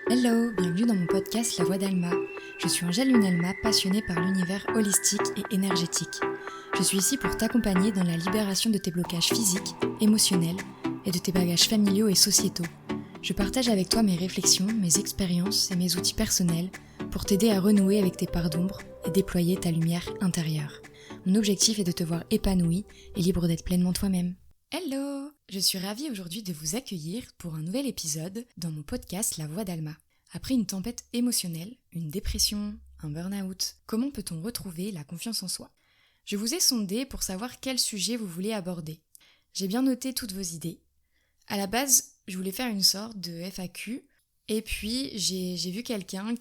Hello, bienvenue dans mon podcast La Voix d'Alma. Je suis Angèle Alma, passionnée par l'univers holistique et énergétique. Je suis ici pour t'accompagner dans la libération de tes blocages physiques, émotionnels et de tes bagages familiaux et sociétaux. Je partage avec toi mes réflexions, mes expériences et mes outils personnels pour t'aider à renouer avec tes parts d'ombre et déployer ta lumière intérieure. Mon objectif est de te voir épanouie et libre d'être pleinement toi-même. Hello! Je suis ravie aujourd'hui de vous accueillir pour un nouvel épisode dans mon podcast La Voix d'Alma. Après une tempête émotionnelle, une dépression, un burn-out, comment peut-on retrouver la confiance en soi? Je vous ai sondé pour savoir quel sujet vous voulez aborder. J'ai bien noté toutes vos idées. À la base, je voulais faire une sorte de FAQ, et puis j'ai vu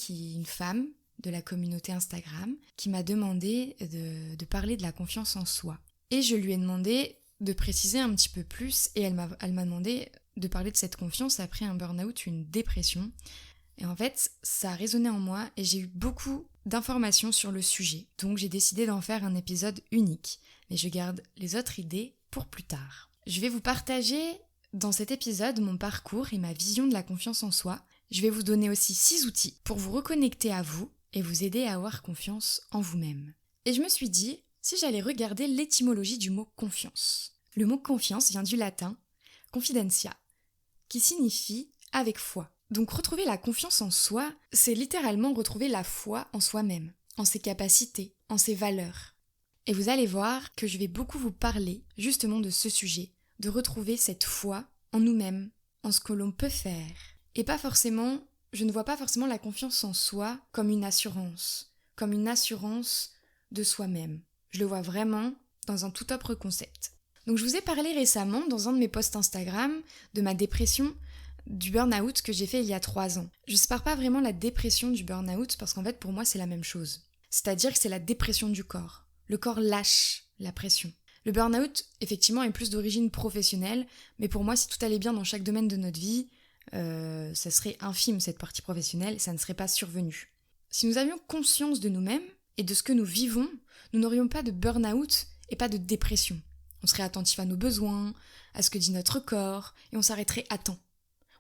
une femme de la communauté Instagram, qui m'a demandé de parler de la confiance en soi. Et je lui ai demandé de préciser un petit peu plus, et elle m'a demandé de parler de cette confiance après un burn-out, une dépression. Et en fait, ça a résonné en moi et j'ai eu beaucoup d'informations sur le sujet. Donc j'ai décidé d'en faire un épisode unique, mais je garde les autres idées pour plus tard. Je vais vous partager dans cet épisode mon parcours et ma vision de la confiance en soi. Je vais vous donner aussi 6 outils pour vous reconnecter à vous et vous aider à avoir confiance en vous-même. Et je me suis dit, si j'allais regarder l'étymologie du mot confiance. Le mot confiance vient du latin confidentia, qui signifie avec foi. Donc retrouver la confiance en soi, c'est littéralement retrouver la foi en soi-même, en ses capacités, en ses valeurs. Et vous allez voir que je vais beaucoup vous parler justement de ce sujet, de retrouver cette foi en nous-mêmes, en ce que l'on peut faire. Et je ne vois pas forcément la confiance en soi comme une assurance de soi-même. Je le vois vraiment dans un tout autre concept. Donc je vous ai parlé récemment dans un de mes posts Instagram de ma dépression, du burn-out que j'ai fait il y a 3 ans. Je sépare pas vraiment la dépression du burn-out parce qu'en fait pour moi c'est la même chose. C'est-à-dire que c'est la dépression du corps. Le corps lâche la pression. Le burn-out, effectivement, est plus d'origine professionnelle, mais pour moi si tout allait bien dans chaque domaine de notre vie, ça serait infime cette partie professionnelle, ça ne serait pas survenu. Si nous avions conscience de nous-mêmes et de ce que nous vivons, nous n'aurions pas de burn-out et pas de dépression. On serait attentif à nos besoins, à ce que dit notre corps, et on s'arrêterait à temps.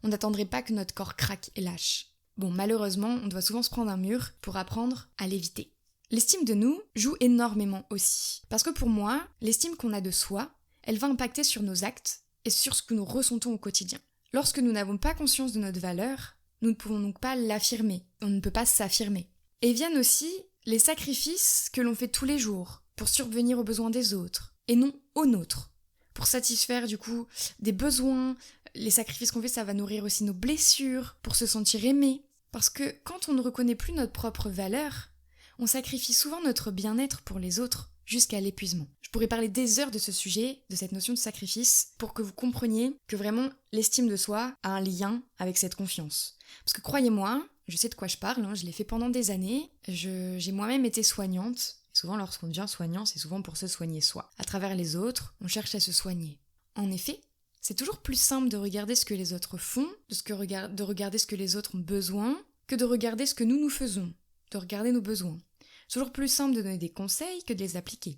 On n'attendrait pas que notre corps craque et lâche. Bon, malheureusement, on doit souvent se prendre un mur pour apprendre à l'éviter. L'estime de nous joue énormément aussi. Parce que pour moi, l'estime qu'on a de soi, elle va impacter sur nos actes et sur ce que nous ressentons au quotidien. Lorsque nous n'avons pas conscience de notre valeur, nous ne pouvons donc pas l'affirmer. On ne peut pas s'affirmer. Et viennent aussi les sacrifices que l'on fait tous les jours pour subvenir aux besoins des autres, et non aux nôtres. Pour satisfaire du coup des besoins, les sacrifices qu'on fait, ça va nourrir aussi nos blessures, pour se sentir aimé. Parce que quand on ne reconnaît plus notre propre valeur, on sacrifie souvent notre bien-être pour les autres, jusqu'à l'épuisement. Je pourrais parler des heures de ce sujet, de cette notion de sacrifice, pour que vous compreniez que vraiment l'estime de soi a un lien avec cette confiance. Parce que croyez-moi, je sais de quoi je parle, je l'ai fait pendant des années, j'ai moi-même été soignante. Souvent, lorsqu'on devient soignant, c'est souvent pour se soigner soi. À travers les autres, on cherche à se soigner. En effet, c'est toujours plus simple de regarder ce que les autres font, de regarder ce que les autres ont besoin, que de regarder ce que nous faisons, de regarder nos besoins. C'est toujours plus simple de donner des conseils que de les appliquer.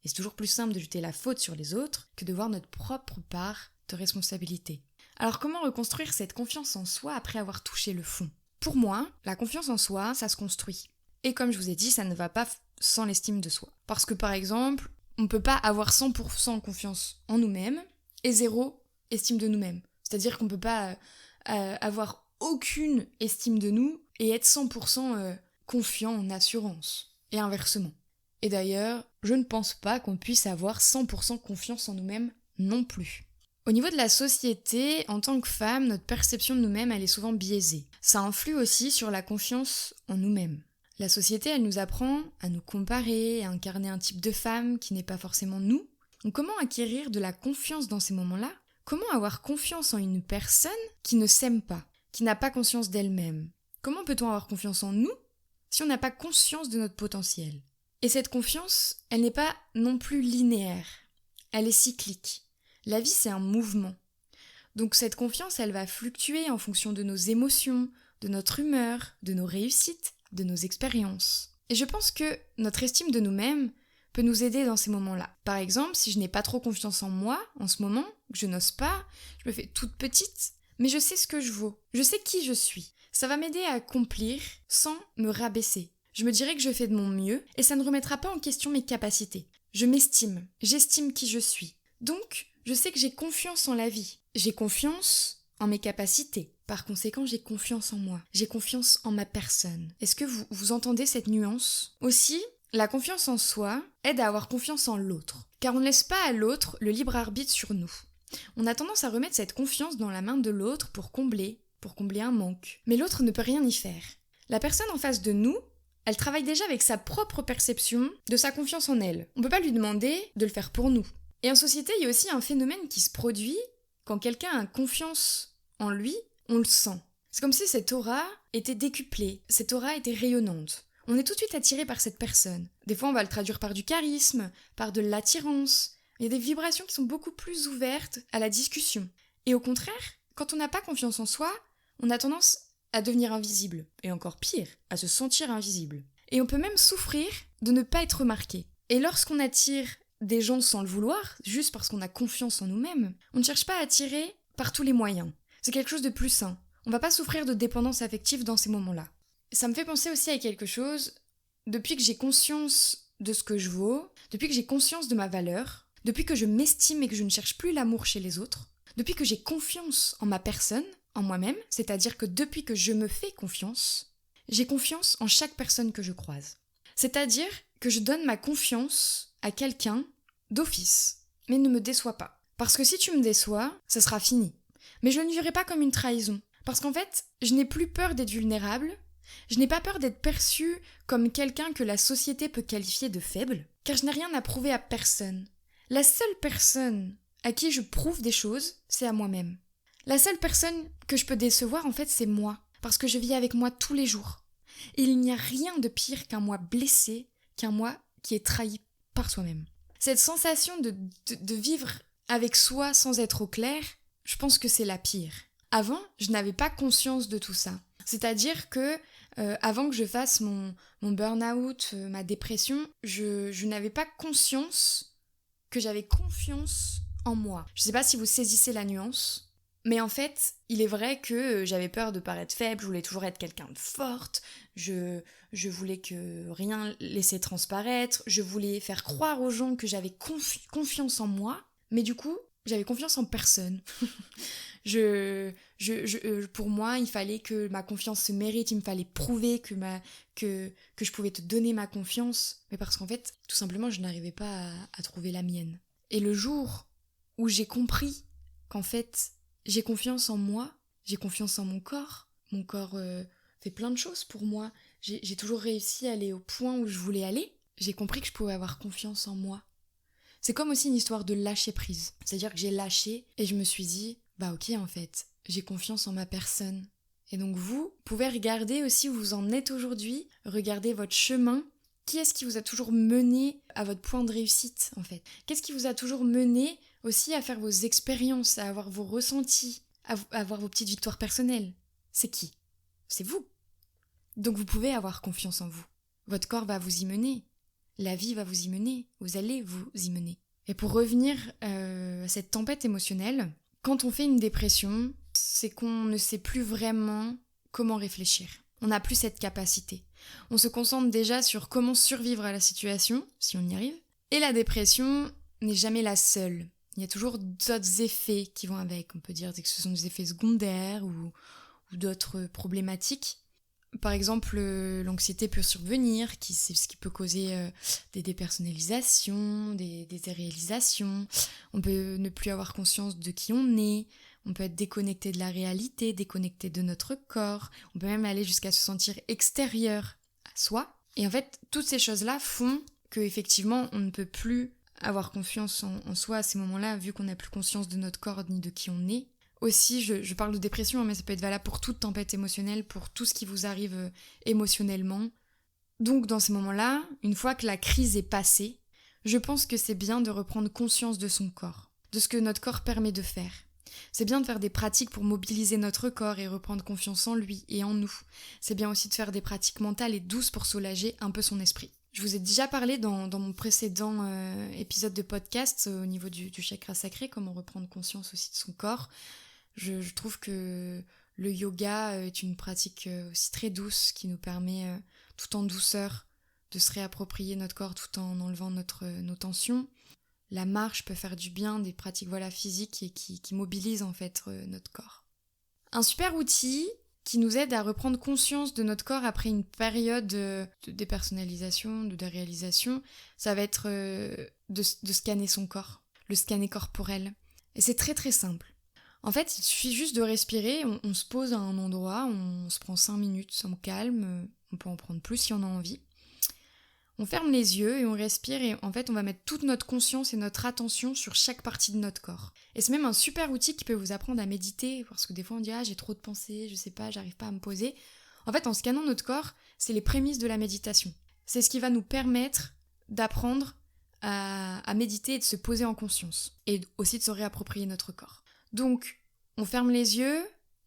Et c'est toujours plus simple de jeter la faute sur les autres que de voir notre propre part de responsabilité. Alors comment reconstruire cette confiance en soi après avoir touché le fond? Pour moi, la confiance en soi, ça se construit. Et comme je vous ai dit, ça ne va pas sans l'estime de soi. Parce que par exemple, on ne peut pas avoir 100% confiance en nous-mêmes et 0 estime de nous-mêmes. C'est-à-dire qu'on ne peut pas avoir aucune estime de nous et être 100% confiant en assurance. Et inversement. Et d'ailleurs, je ne pense pas qu'on puisse avoir 100% confiance en nous-mêmes non plus. Au niveau de la société, en tant que femme, notre perception de nous-mêmes, elle est souvent biaisée. Ça influe aussi sur la confiance en nous-mêmes. La société, elle nous apprend à nous comparer, à incarner un type de femme qui n'est pas forcément nous. Donc comment acquérir de la confiance dans ces moments-là? Comment avoir confiance en une personne qui ne s'aime pas, qui n'a pas conscience d'elle-même? Comment peut-on avoir confiance en nous si on n'a pas conscience de notre potentiel? Et cette confiance, elle n'est pas non plus linéaire. Elle est cyclique. La vie, c'est un mouvement. Donc cette confiance, elle va fluctuer en fonction de nos émotions, de notre humeur, de nos réussites, de nos expériences. Et je pense que notre estime de nous-mêmes peut nous aider dans ces moments-là. Par exemple, si je n'ai pas trop confiance en moi en ce moment, que je n'ose pas, je me fais toute petite, mais je sais ce que je vaux, je sais qui je suis. Ça va m'aider à accomplir sans me rabaisser. Je me dirai que je fais de mon mieux et ça ne remettra pas en question mes capacités. Je m'estime, j'estime qui je suis. Donc, je sais que j'ai confiance en la vie. J'ai confiance en mes capacités. Par conséquent, j'ai confiance en moi. J'ai confiance en ma personne. Est-ce que vous entendez cette nuance ? Aussi, la confiance en soi aide à avoir confiance en l'autre. Car on ne laisse pas à l'autre le libre arbitre sur nous. On a tendance à remettre cette confiance dans la main de l'autre pour combler un manque. Mais l'autre ne peut rien y faire. La personne en face de nous, elle travaille déjà avec sa propre perception de sa confiance en elle. On ne peut pas lui demander de le faire pour nous. Et en société, il y a aussi un phénomène qui se produit quand quelqu'un a confiance en lui, on le sent. C'est comme si cette aura était décuplée, cette aura était rayonnante. On est tout de suite attiré par cette personne. Des fois, on va le traduire par du charisme, par de l'attirance. Il y a des vibrations qui sont beaucoup plus ouvertes à la discussion. Et au contraire, quand on n'a pas confiance en soi, on a tendance à devenir invisible. Et encore pire, à se sentir invisible. Et on peut même souffrir de ne pas être remarqué. Et lorsqu'on attire des gens sans le vouloir, juste parce qu'on a confiance en nous-mêmes, on ne cherche pas à attirer par tous les moyens. C'est quelque chose de plus sain. On va pas souffrir de dépendance affective dans ces moments-là. Ça me fait penser aussi à quelque chose, depuis que j'ai conscience de ce que je vaux, depuis que j'ai conscience de ma valeur, depuis que je m'estime et que je ne cherche plus l'amour chez les autres, depuis que j'ai confiance en ma personne, en moi-même, c'est-à-dire que depuis que je me fais confiance, j'ai confiance en chaque personne que je croise. C'est-à-dire que je donne ma confiance à quelqu'un d'office, mais ne me déçois pas. Parce que si tu me déçois, ça sera fini. Mais je ne le vivrai pas comme une trahison. Parce qu'en fait, je n'ai plus peur d'être vulnérable, je n'ai pas peur d'être perçue comme quelqu'un que la société peut qualifier de faible, car je n'ai rien à prouver à personne. La seule personne à qui je prouve des choses, c'est à moi-même. La seule personne que je peux décevoir, en fait, c'est moi, parce que je vis avec moi tous les jours. Et il n'y a rien de pire qu'un moi blessé, qu'un moi qui est trahi par soi-même. Cette sensation de vivre avec soi sans être au clair, je pense que c'est la pire. Avant, je n'avais pas conscience de tout ça. C'est-à-dire que avant que je fasse mon burn-out, ma dépression, je n'avais pas conscience que j'avais confiance en moi. Je ne sais pas si vous saisissez la nuance, mais en fait, il est vrai que j'avais peur de paraître faible, je voulais toujours être quelqu'un de forte, je voulais que rien laisser transparaître, je voulais faire croire aux gens que j'avais confiance en moi, mais du coup, j'avais confiance en personne. Pour moi, il fallait que ma confiance se mérite, il me fallait prouver que je pouvais te donner ma confiance, mais parce qu'en fait, tout simplement, je n'arrivais pas à trouver la mienne. Et le jour où j'ai compris qu'en fait, j'ai confiance en moi, j'ai confiance en mon corps fait plein de choses pour moi, j'ai toujours réussi à aller au point où je voulais aller, j'ai compris que je pouvais avoir confiance en moi. C'est comme aussi une histoire de lâcher prise. C'est-à-dire que j'ai lâché et je me suis dit, bah ok en fait, j'ai confiance en ma personne. Et donc vous pouvez regarder aussi où vous en êtes aujourd'hui, regardez votre chemin. Qui est-ce qui vous a toujours mené à votre point de réussite en fait ? Qu'est-ce qui vous a toujours mené aussi à faire vos expériences, à avoir vos ressentis, à avoir vos petites victoires personnelles ? C'est qui ? C'est vous. Donc vous pouvez avoir confiance en vous. Votre corps va vous y mener. La vie va vous y mener, vous allez vous y mener. Et pour revenir à cette tempête émotionnelle, quand on fait une dépression, c'est qu'on ne sait plus vraiment comment réfléchir. On n'a plus cette capacité. On se concentre déjà sur comment survivre à la situation, si on y arrive. Et la dépression n'est jamais la seule. Il y a toujours d'autres effets qui vont avec. On peut dire que ce sont des effets secondaires ou d'autres problématiques. Par exemple, l'anxiété peut survenir, c'est ce qui peut causer des dépersonnalisations, des déréalisations. On peut ne plus avoir conscience de qui on est. On peut être déconnecté de la réalité, déconnecté de notre corps. On peut même aller jusqu'à se sentir extérieur à soi. Et en fait, toutes ces choses-là font qu'effectivement, on ne peut plus avoir confiance en soi à ces moments-là, vu qu'on n'a plus conscience de notre corps ni de qui on est. Aussi, je parle de dépression, mais ça peut être valable pour toute tempête émotionnelle, pour tout ce qui vous arrive émotionnellement. Donc, dans ces moments-là, une fois que la crise est passée, je pense que c'est bien de reprendre conscience de son corps, de ce que notre corps permet de faire. C'est bien de faire des pratiques pour mobiliser notre corps et reprendre confiance en lui et en nous. C'est bien aussi de faire des pratiques mentales et douces pour soulager un peu son esprit. Je vous ai déjà parlé dans mon précédent épisode de podcast au niveau du chakra sacré, comment reprendre conscience aussi de son corps. Je trouve que Le yoga est une pratique aussi très douce qui nous permet, tout en douceur, de se réapproprier notre corps tout en enlevant nos tensions. La marche peut faire du bien, des pratiques physiques et qui mobilisent en fait notre corps. Un super outil qui nous aide à reprendre conscience de notre corps après une période de dépersonnalisation, de déréalisation, ça va être de scanner son corps, le scanner corporel. Et c'est très très simple. En fait, il suffit juste de respirer, on se pose à un endroit, on se prend 5 minutes, on calme, on peut en prendre plus si on a envie. On ferme les yeux et on respire et en fait on va mettre toute notre conscience et notre attention sur chaque partie de notre corps. Et c'est même un super outil qui peut vous apprendre à méditer parce que des fois on dit j'ai trop de pensées, je sais pas, j'arrive pas à me poser. En fait en scannant notre corps, c'est les prémices de la méditation. C'est ce qui va nous permettre d'apprendre à méditer et de se poser en conscience et aussi de se réapproprier notre corps. Donc on ferme les yeux,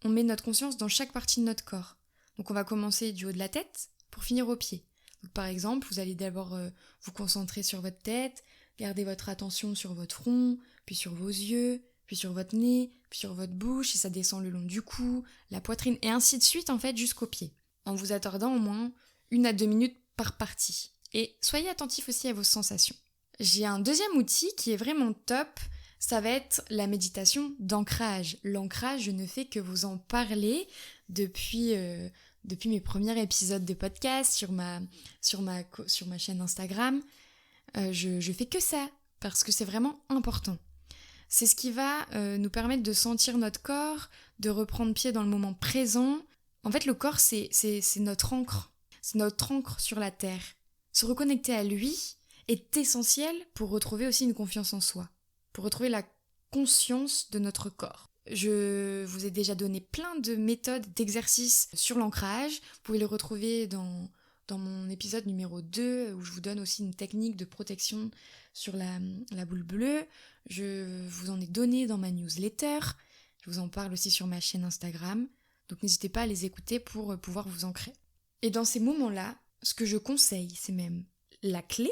on met notre conscience dans chaque partie de notre corps. Donc on va commencer du haut de la tête pour finir aux pieds. Donc, par exemple, vous allez d'abord vous concentrer sur votre tête, garder votre attention sur votre front, puis sur vos yeux, puis sur votre nez, puis sur votre bouche, et ça descend le long du cou, la poitrine, et ainsi de suite en fait jusqu'aux pieds, en vous attardant au moins 1 à 2 minutes par partie. Et soyez attentifs aussi à vos sensations. J'ai un deuxième outil qui est vraiment top, ça va être la méditation d'ancrage. L'ancrage, je ne fais que vous en parler depuis mes premiers épisodes de podcast sur ma chaîne Instagram. Je fais que ça, parce que c'est vraiment important. C'est ce qui va nous permettre de sentir notre corps, de reprendre pied dans le moment présent. En fait, le corps, c'est notre ancre. C'est notre ancre sur la terre. Se reconnecter à lui est essentiel pour retrouver aussi une confiance en soi, pour retrouver la conscience de notre corps. Je vous ai déjà donné plein de méthodes, d'exercices sur l'ancrage. Vous pouvez le retrouver dans mon épisode numéro 2 où je vous donne aussi une technique de protection sur la boule bleue. Je vous en ai donné dans ma newsletter. Je vous en parle aussi sur ma chaîne Instagram. Donc n'hésitez pas à les écouter pour pouvoir vous ancrer. Et dans ces moments-là, ce que je conseille, c'est même la clé,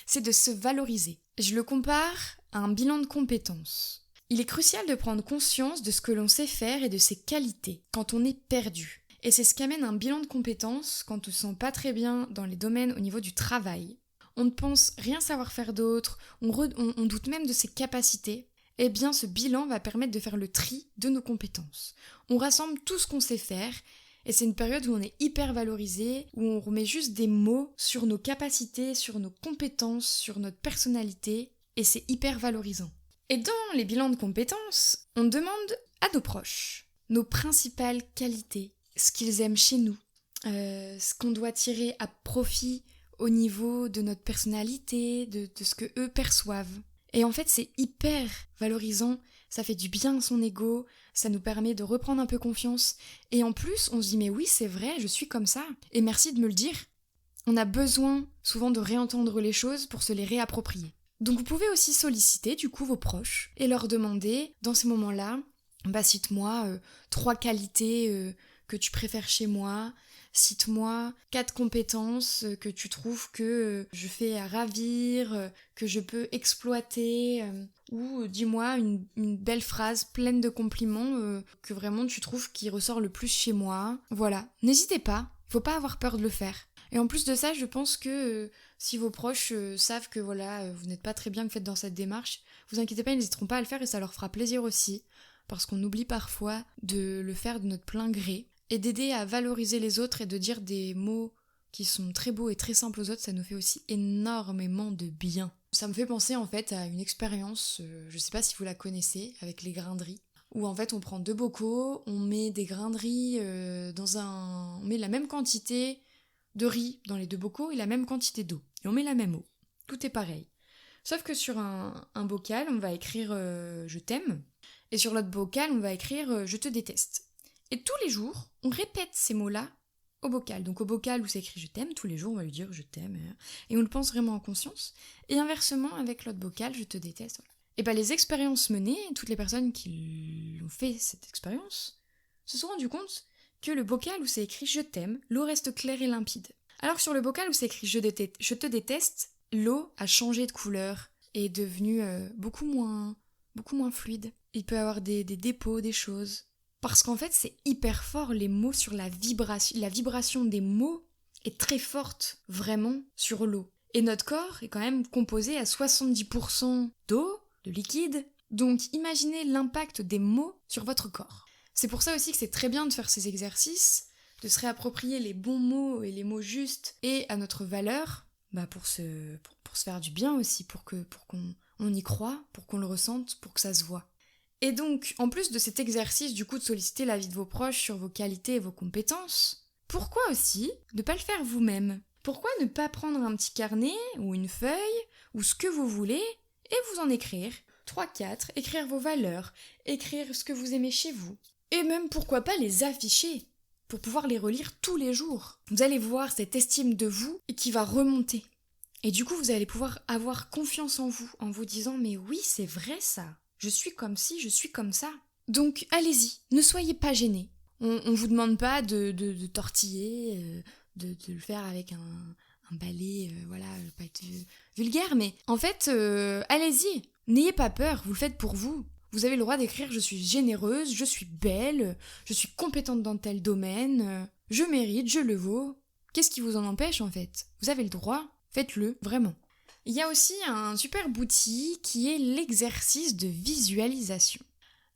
c'est de se valoriser. Je le compare à un bilan de compétences. Il est crucial de prendre conscience de ce que l'on sait faire et de ses qualités quand on est perdu. Et c'est ce qu'amène un bilan de compétences quand on ne se sent pas très bien dans les domaines au niveau du travail. On ne pense rien savoir faire d'autre, on doute même de ses capacités. Eh bien, ce bilan va permettre de faire le tri de nos compétences. On rassemble tout ce qu'on sait faire et c'est une période où on est hyper valorisé, où on remet juste des mots sur nos capacités, sur nos compétences, sur notre personnalité et c'est hyper valorisant. Et dans les bilans de compétences, on demande à nos proches nos principales qualités, ce qu'ils aiment chez nous, ce qu'on doit tirer à profit au niveau de notre personnalité, de ce que eux perçoivent. Et en fait, c'est hyper valorisant, ça fait du bien à son ego, ça nous permet de reprendre un peu confiance. Et en plus, on se dit mais oui, c'est vrai, je suis comme ça, et merci de me le dire. On a besoin souvent de réentendre les choses pour se les réapproprier. Donc vous pouvez aussi solliciter du coup vos proches et leur demander dans ces moments-là, cite-moi 3 qualités que tu préfères chez moi, cite-moi 4 compétences que tu trouves que je fais à ravir, que je peux exploiter, ou dis-moi une belle phrase pleine de compliments que vraiment tu trouves qui ressort le plus chez moi. Voilà, n'hésitez pas, faut pas avoir peur de le faire. Et en plus de ça, je pense que si vos proches savent que vous n'êtes pas très bien fait dans cette démarche, vous inquiétez pas, ils n'hésiteront pas à le faire et ça leur fera plaisir aussi, parce qu'on oublie parfois de le faire de notre plein gré, et d'aider à valoriser les autres et de dire des mots qui sont très beaux et très simples aux autres, ça nous fait aussi énormément de bien. Ça me fait penser en fait à une expérience, je sais pas si vous la connaissez, avec les grains de riz, où en fait on prend 2 bocaux, on met des grains de riz on met la même quantité de riz dans les 2 bocaux et la même quantité d'eau. Et on met la même eau. Tout est pareil. Sauf que sur un bocal, on va écrire je t'aime, et sur l'autre bocal, on va écrire je te déteste. Et tous les jours, on répète ces mots-là au bocal. Donc au bocal où c'est écrit je t'aime, tous les jours on va lui dire je t'aime, et on le pense vraiment en conscience. Et inversement, avec l'autre bocal, je te déteste. Voilà. Et les expériences menées, toutes les personnes qui ont fait cette expérience, se sont rendues compte que le bocal où c'est écrit « je t'aime », l'eau reste claire et limpide. Alors que sur le bocal où c'est écrit « je te déteste », l'eau a changé de couleur et est devenue beaucoup moins fluide. Il peut y avoir des dépôts, des choses. Parce qu'en fait, c'est hyper fort les mots sur la vibration. La vibration des mots est très forte, vraiment, sur l'eau. Et notre corps est quand même composé à 70% d'eau, de liquide. Donc imaginez l'impact des mots sur votre corps. C'est pour ça aussi que c'est très bien de faire ces exercices, de se réapproprier les bons mots et les mots justes et à notre valeur, pour se faire du bien aussi, pour qu'on y croit, pour qu'on le ressente, pour que ça se voit. Et donc, en plus de cet exercice du coup de solliciter l'avis de vos proches sur vos qualités et vos compétences, pourquoi aussi ne pas le faire vous-même ? Pourquoi ne pas prendre un petit carnet ou une feuille ou ce que vous voulez et vous en écrire 3-4, écrire vos valeurs, écrire ce que vous aimez chez vous. Et même pourquoi pas les afficher pour pouvoir les relire tous les jours. Vous allez voir cette estime de vous qui va remonter. Et du coup, vous allez pouvoir avoir confiance en vous disant « Mais oui, c'est vrai ça, je suis comme ci, je suis comme ça. » Donc allez-y, ne soyez pas gênés. On vous demande pas de tortiller, de le faire avec un balai, pas être vulgaire, mais en fait, allez-y, n'ayez pas peur, vous le faites pour vous. Vous avez le droit d'écrire « Je suis généreuse, je suis belle, je suis compétente dans tel domaine, je mérite, je le vaux. » Qu'est-ce qui vous en empêche en fait ? Vous avez le droit, faites-le, vraiment. Il y a aussi un super outil qui est l'exercice de visualisation.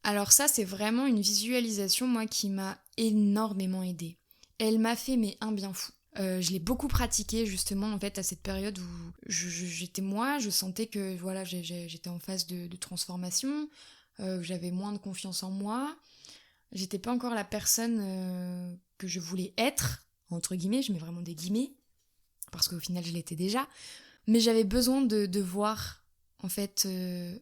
Alors ça, c'est vraiment une visualisation, moi, qui m'a énormément aidée. Elle m'a fait un bien fou. Je l'ai beaucoup pratiqué justement en fait à cette période où j'étais moi, je sentais que voilà j'étais en phase de transformation, j'avais moins de confiance en moi, j'étais pas encore la personne que je voulais être, entre guillemets, je mets vraiment des guillemets, parce qu'au final je l'étais déjà, mais j'avais besoin de voir en fait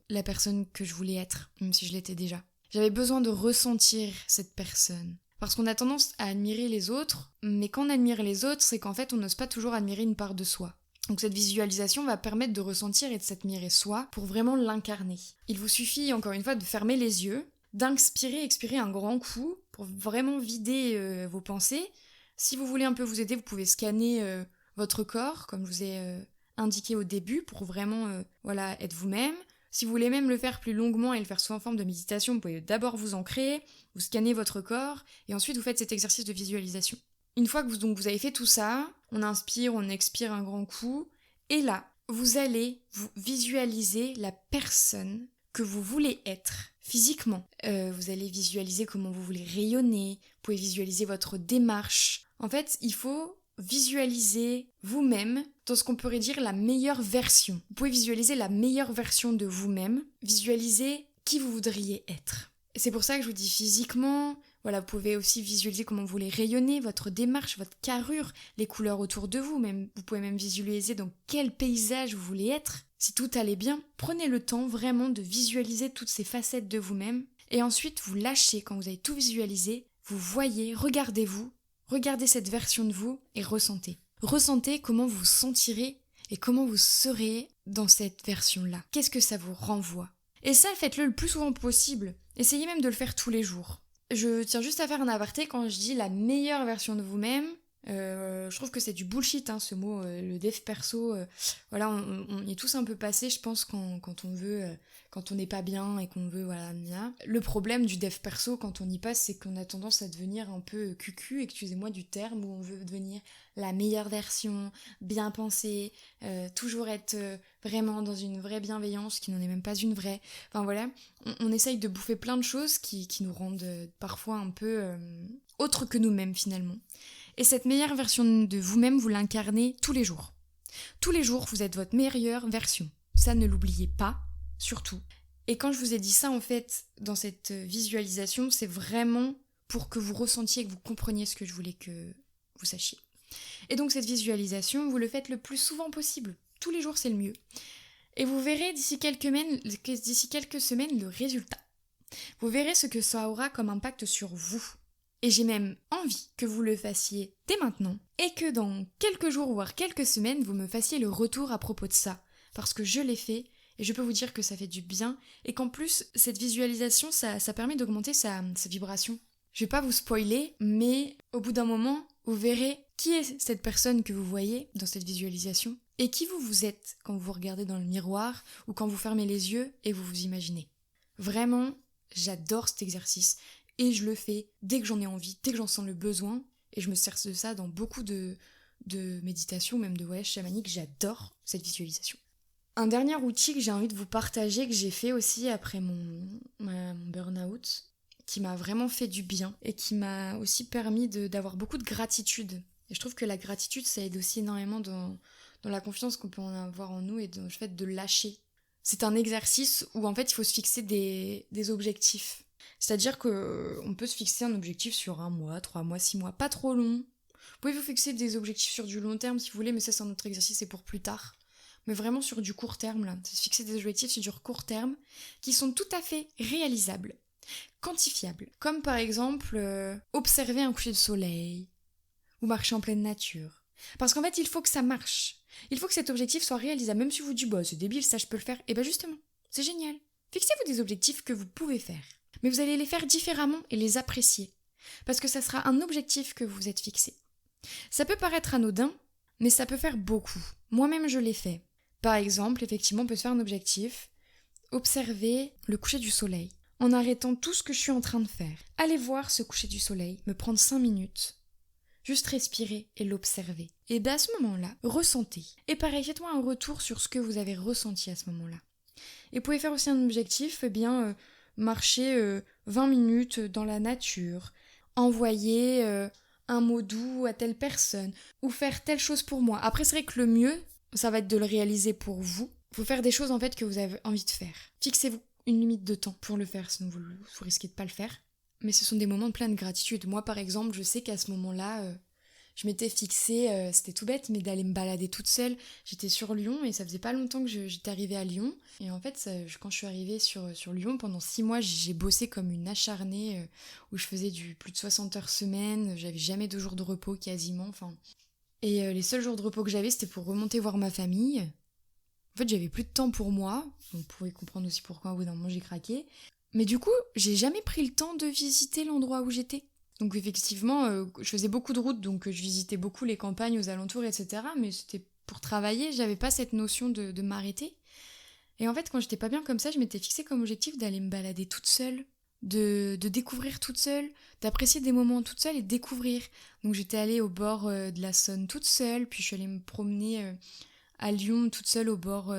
la personne que je voulais être, même si je l'étais déjà. J'avais besoin de ressentir cette personne. Parce qu'on a tendance à admirer les autres, mais quand on admire les autres, c'est qu'en fait on n'ose pas toujours admirer une part de soi. Donc cette visualisation va permettre de ressentir et de s'admirer soi pour vraiment l'incarner. Il vous suffit encore une fois de fermer les yeux, d'inspirer, expirer un grand coup pour vraiment vider vos pensées. Si vous voulez un peu vous aider, vous pouvez scanner votre corps, comme je vous ai indiqué au début, pour vraiment être vous-même. Si vous voulez même le faire plus longuement et le faire sous en forme de méditation, vous pouvez d'abord vous ancrer, vous scannez votre corps, et ensuite vous faites cet exercice de visualisation. Une fois que vous avez fait tout ça, on inspire, on expire un grand coup, et là, vous allez vous visualiser la personne que vous voulez être physiquement. Vous allez visualiser comment vous voulez rayonner, vous pouvez visualiser votre démarche. En fait, il faut visualiser vous-même dans ce qu'on pourrait dire la meilleure version. Vous pouvez visualiser la meilleure version de vous-même, visualiser qui vous voudriez être. Et c'est pour ça que je vous dis physiquement, vous pouvez aussi visualiser comment vous voulez rayonner, votre démarche, votre carrure, les couleurs autour de vous, vous pouvez même visualiser dans quel paysage vous voulez être. Si tout allait bien, prenez le temps vraiment de visualiser toutes ces facettes de vous-même, et ensuite vous lâchez quand vous avez tout visualisé, vous voyez, regardez-vous, regardez cette version de vous et ressentez. Ressentez comment vous vous sentirez et comment vous serez dans cette version-là. Qu'est-ce que ça vous renvoie ? Et ça, faites-le le plus souvent possible. Essayez même de le faire tous les jours. Je tiens juste à faire un aparté quand je dis la meilleure version de vous-même. Je trouve que c'est du bullshit, ce mot, le dev perso. On y est tous un peu passés, je pense, quand on veut, quand on n'est pas bien et qu'on veut, Le problème du dev perso, quand on y passe, c'est qu'on a tendance à devenir un peu cucu, excusez-moi du terme, où on veut devenir la meilleure version, bien pensée, toujours être vraiment dans une vraie bienveillance qui n'en est même pas une vraie. On essaye de bouffer plein de choses qui nous rendent parfois un peu autres que nous-mêmes finalement. Et cette meilleure version de vous-même, vous l'incarnez tous les jours. Tous les jours, vous êtes votre meilleure version. Ça, ne l'oubliez pas, surtout. Et quand je vous ai dit ça, en fait, dans cette visualisation, c'est vraiment pour que vous ressentiez et que vous compreniez ce que je voulais que vous sachiez. Et donc cette visualisation, vous le faites le plus souvent possible. Tous les jours, c'est le mieux. Et vous verrez d'ici quelques semaines le résultat. Vous verrez ce que ça aura comme impact sur vous. Et j'ai même envie que vous le fassiez dès maintenant et que dans quelques jours, voire quelques semaines, vous me fassiez le retour à propos de ça. Parce que je l'ai fait et je peux vous dire que ça fait du bien et qu'en plus, cette visualisation, ça permet d'augmenter sa vibration. Je vais pas vous spoiler, mais au bout d'un moment, vous verrez qui est cette personne que vous voyez dans cette visualisation et qui vous êtes quand vous vous regardez dans le miroir ou quand vous fermez les yeux et vous vous imaginez. Vraiment, j'adore cet exercice. et je le fais dès que j'en ai envie, dès que j'en sens le besoin, et je me sers de ça dans beaucoup de méditation, même de voyage chamanique. J'adore cette visualisation. Un dernier outil que j'ai envie de vous partager, que j'ai fait aussi après mon burn-out, qui m'a vraiment fait du bien et qui m'a aussi permis d'avoir beaucoup de gratitude. Et je trouve que la gratitude, ça aide aussi énormément dans la confiance qu'on peut en avoir en nous et dans le fait de lâcher. C'est un exercice où en fait il faut se fixer des objectifs. C'est-à-dire qu'on peut se fixer un objectif sur 1 mois, 3 mois, 6 mois, pas trop long. Vous pouvez vous fixer des objectifs sur du long terme si vous voulez, mais ça c'est un autre exercice, c'est pour plus tard. Mais vraiment sur du court terme, là. Se fixer des objectifs sur du court terme qui sont tout à fait réalisables, quantifiables. Comme par exemple, observer un coucher de soleil ou marcher en pleine nature. Parce qu'en fait, il faut que ça marche. Il faut que cet objectif soit réalisable. Même si vous dites, bah, c'est débile, ça je peux le faire. Et ben justement, c'est génial. Fixez-vous des objectifs que vous pouvez faire. Mais vous allez les faire différemment et les apprécier. Parce que ça sera un objectif que vous vous êtes fixé. Ça peut paraître anodin, mais ça peut faire beaucoup. Moi-même, je l'ai fait. Par exemple, effectivement, on peut se faire un objectif, observer le coucher du soleil, en arrêtant tout ce que je suis en train de faire. Aller voir ce coucher du soleil, me prendre 5 minutes, juste respirer et l'observer. Et bien à ce moment-là, ressentez. Et pareil, faites-moi un retour sur ce que vous avez ressenti à ce moment-là. Et vous pouvez faire aussi un objectif, marcher 20 minutes dans la nature, envoyer un mot doux à telle personne, ou faire telle chose pour moi. Après, c'est vrai que le mieux, ça va être de le réaliser pour vous. Il faut faire des choses en fait que vous avez envie de faire. Fixez-vous une limite de temps pour le faire, sinon vous risquez de pas le faire. Mais ce sont des moments de pleine gratitude. Moi par exemple, je sais qu'à ce moment-là, je m'étais fixée, c'était tout bête, mais d'aller me balader toute seule. J'étais sur Lyon et ça faisait pas longtemps que j'étais arrivée à Lyon. Et en fait, quand je suis arrivée sur Lyon, pendant 6 mois, j'ai bossé comme une acharnée, où je faisais du plus de 60 heures semaine, j'avais jamais 2 jours de repos quasiment, enfin... Et les seuls jours de repos que j'avais, c'était pour remonter voir ma famille. En fait, j'avais plus de temps pour moi. Vous pouvez comprendre aussi pourquoi au bout d'un moment j'ai craqué. Mais du coup, j'ai jamais pris le temps de visiter l'endroit où j'étais. Donc effectivement, je faisais beaucoup de routes, donc je visitais beaucoup les campagnes aux alentours, etc. Mais c'était pour travailler, j'avais pas cette notion de m'arrêter. Et en fait, quand j'étais pas bien comme ça, je m'étais fixé comme objectif d'aller me balader toute seule, de découvrir toute seule, d'apprécier des moments toute seule et de découvrir. Donc j'étais allée au bord de la Saône toute seule, puis je suis allée me promener à Lyon toute seule au bord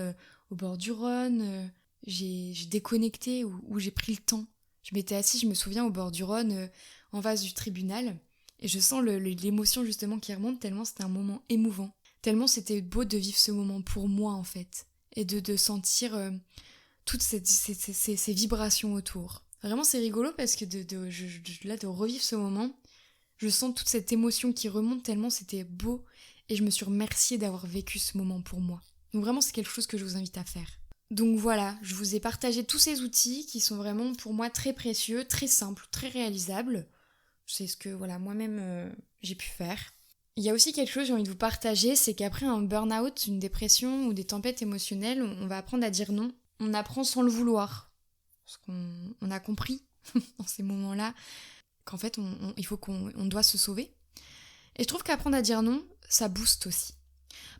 du Rhône. J'ai déconnecté ou j'ai pris le temps. Je m'étais assise, je me souviens, au bord du Rhône, en face du tribunal, et je sens l'émotion justement qui remonte, tellement c'était un moment émouvant. Tellement c'était beau de vivre ce moment pour moi en fait, et de sentir toutes ces vibrations autour. Vraiment, c'est rigolo parce que de revivre ce moment, je sens toute cette émotion qui remonte tellement c'était beau et je me suis remerciée d'avoir vécu ce moment pour moi. Donc vraiment, c'est quelque chose que je vous invite à faire. Donc voilà, je vous ai partagé tous ces outils qui sont vraiment pour moi très précieux, très simples, très réalisables. C'est ce que voilà moi-même j'ai pu faire. Il y a aussi quelque chose que j'ai envie de vous partager, c'est qu'après un burn-out, une dépression ou des tempêtes émotionnelles, on va apprendre à dire non. On apprend sans le vouloir. Parce qu'on a compris dans ces moments-là qu'en fait il faut qu'on doit se sauver. Et je trouve qu'apprendre à dire non, ça booste aussi.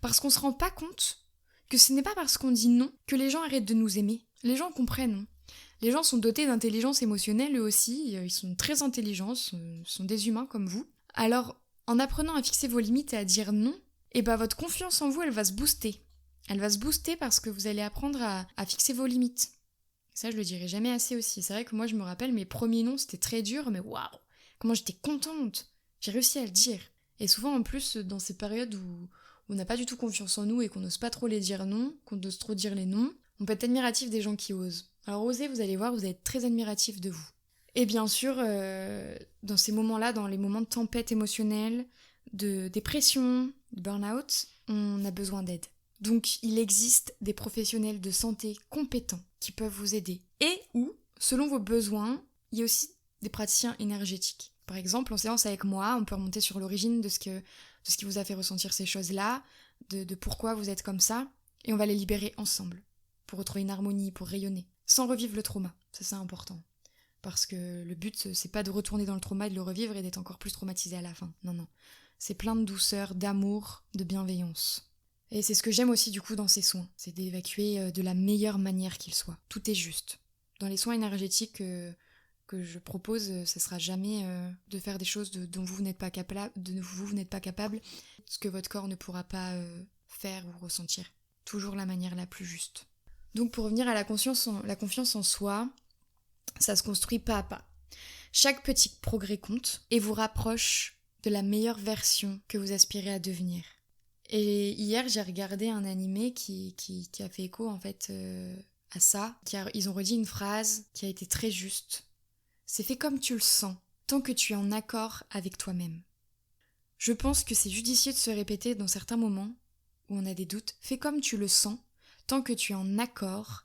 Parce qu'on se rend pas compte que ce n'est pas parce qu'on dit non que les gens arrêtent de nous aimer. Les gens comprennent. Les gens sont dotés d'intelligence émotionnelle eux aussi, ils sont très intelligents, sont des humains comme vous. Alors, en apprenant à fixer vos limites et à dire non, et votre confiance en vous, elle va se booster. Elle va se booster parce que vous allez apprendre à fixer vos limites. Ça, je le dirai jamais assez aussi. C'est vrai que moi, je me rappelle, mes premiers noms, c'était très dur, mais waouh, comment j'étais contente. J'ai réussi à le dire. Et souvent, en plus, dans ces périodes où on n'a pas du tout confiance en nous et qu'on n'ose pas trop les dire non, qu'on ose trop dire les non, on peut être admiratif des gens qui osent. Alors osez, vous allez voir, vous allez être très admiratif de vous. Et bien sûr, dans ces moments-là, dans les moments de tempête émotionnelle, de dépression, de burn-out, on a besoin d'aide. Donc il existe des professionnels de santé compétents qui peuvent vous aider. Et ou, selon vos besoins, il y a aussi des praticiens énergétiques. Par exemple, en séance avec moi, on peut remonter sur l'origine de ce qui vous a fait ressentir ces choses-là, de pourquoi vous êtes comme ça, et on va les libérer ensemble, pour retrouver une harmonie, pour rayonner, sans revivre le trauma. Ça, c'est important. Parce que le but, c'est pas de retourner dans le trauma et de le revivre et d'être encore plus traumatisé à la fin. Non, non. C'est plein de douceur, d'amour, de bienveillance. Et c'est ce que j'aime aussi du coup dans ces soins, c'est d'évacuer de la meilleure manière qu'ils soient. Tout est juste. Dans les soins énergétiques, que je propose, ce sera jamais de faire des choses dont vous n'êtes pas capable, ce que votre corps ne pourra pas faire ou ressentir. Toujours la manière la plus juste. Donc pour revenir à la confiance en soi, ça se construit pas à pas. Chaque petit progrès compte et vous rapproche de la meilleure version que vous aspirez à devenir. Et hier, j'ai regardé un animé qui a fait écho en fait à ça. Ils ont redit une phrase qui a été très juste. C'est fait comme tu le sens, tant que tu es en accord avec toi-même. Je pense que c'est judicieux de se répéter dans certains moments où on a des doutes. Fais comme tu le sens, tant que tu es en accord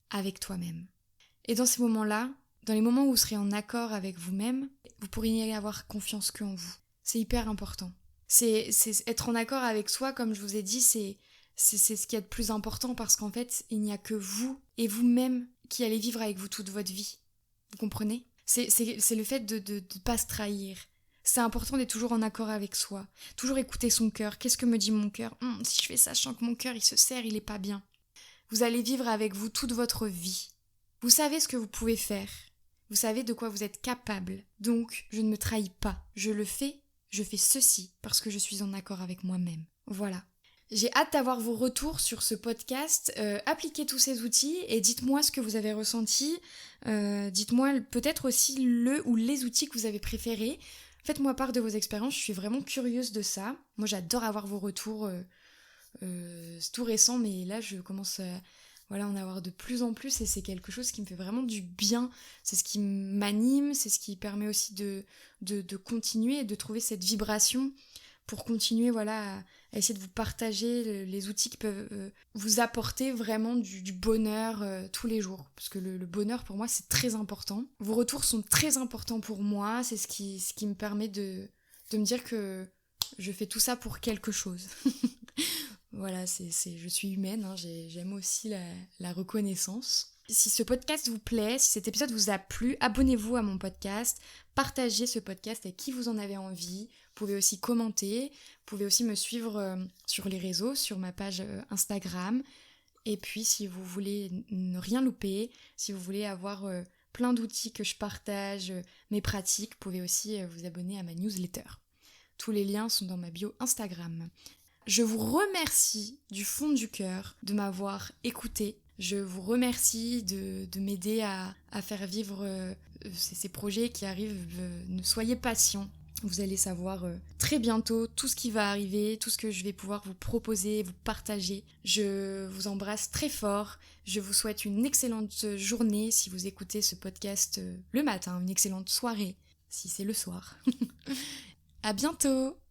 avec toi-même. Et dans ces moments-là, dans les moments où vous serez en accord avec vous-même, vous pourriez avoir confiance qu'en vous. C'est hyper important. C'est être en accord avec soi, comme je vous ai dit, c'est ce qui est le plus important parce qu'en fait, il n'y a que vous et vous-même qui allez vivre avec vous toute votre vie. Vous comprenez ? C'est le fait de ne pas se trahir. C'est important d'être toujours en accord avec soi. Toujours écouter son cœur. Qu'est-ce que me dit mon cœur ? Si je fais ça, je sens que mon cœur, il se serre, il est pas bien. Vous allez vivre avec vous toute votre vie. Vous savez ce que vous pouvez faire. Vous savez de quoi vous êtes capable. Donc, je ne me trahis pas. Je fais ceci parce que je suis en accord avec moi-même. Voilà. J'ai hâte d'avoir vos retours sur ce podcast. Appliquez tous ces outils et dites-moi ce que vous avez ressenti. Dites-moi peut-être aussi le ou les outils que vous avez préférés. Faites-moi part de vos expériences, je suis vraiment curieuse de ça. Moi j'adore avoir vos retours. C'est tout récent, mais là je commence à en avoir de plus en plus et c'est quelque chose qui me fait vraiment du bien. C'est ce qui m'anime, c'est ce qui permet aussi de continuer et de trouver cette vibration pour continuer à essayer de vous partager les outils qui peuvent vous apporter vraiment du bonheur tous les jours. Parce que le bonheur pour moi c'est très important. Vos retours sont très importants pour moi, c'est ce qui me permet de me dire que je fais tout ça pour quelque chose. Voilà, je suis humaine, hein, j'aime aussi la reconnaissance. Si ce podcast vous plaît, si cet épisode vous a plu, abonnez-vous à mon podcast, partagez ce podcast avec qui vous en avez envie. Vous pouvez aussi commenter, vous pouvez aussi me suivre sur les réseaux, sur ma page Instagram. Et puis si vous voulez ne rien louper, si vous voulez avoir plein d'outils que je partage, mes pratiques, vous pouvez aussi vous abonner à ma newsletter. Tous les liens sont dans ma bio Instagram. Je vous remercie du fond du cœur de m'avoir écouté. Je vous remercie de m'aider à faire vivre ces projets qui arrivent. Ne soyez patients. Vous allez savoir très bientôt tout ce qui va arriver, tout ce que je vais pouvoir vous proposer, vous partager. Je vous embrasse très fort. Je vous souhaite une excellente journée si vous écoutez ce podcast le matin, une excellente soirée si c'est le soir. À bientôt!